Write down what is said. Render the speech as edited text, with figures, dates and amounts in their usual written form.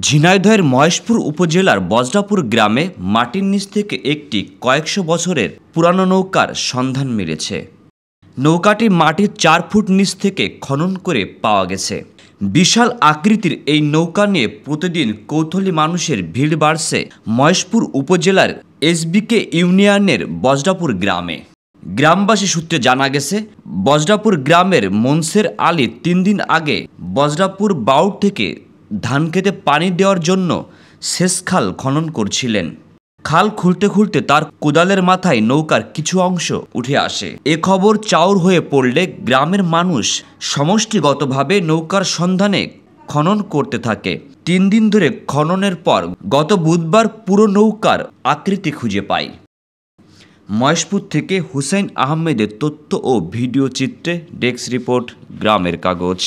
ঝিনাইদহের মহেশপুর উপজেলার বজরাপুর গ্রামে মাটির নিচ থেকে একটি কয়েকশো বছরের পুরানো নৌকার সন্ধান মিলেছে। নৌকাটি মাটির 4 ফুট নিচ থেকে খনন করে পাওয়া গেছে। বিশাল আকৃতির এই নৌকা নিয়ে প্রতিদিন কৌতূহলী মানুষের ভিড় বাড়ছে মহেশপুর উপজেলার এসবিকে ইউনিয়নের বজরাপুর গ্রামে। গ্রামবাসী সূত্রে জানা গেছে, বজরাপুর গ্রামের মনসের আলী 3 দিন আগে বজরাপুর বাউড় থেকে ধান খেতে পানি দেওয়ার জন্য সেচ খাল খনন করছিলেন। খাল খুলতে খুলতে তার কোদালের মাথায় নৌকার কিছু অংশ উঠে আসে। এ খবর চাউর হয়ে পড়লে গ্রামের মানুষ সমষ্টিগতভাবে নৌকার সন্ধানে খনন করতে থাকে। 3 দিন ধরে খননের পর গত বুধবার পুরো নৌকার আকৃতি খুঁজে পায়। মহেশপুর থেকে হুসাইন আহমেদের তথ্য ও ভিডিও চিত্রে ডেস্ক রিপোর্ট, গ্রামের কাগজ।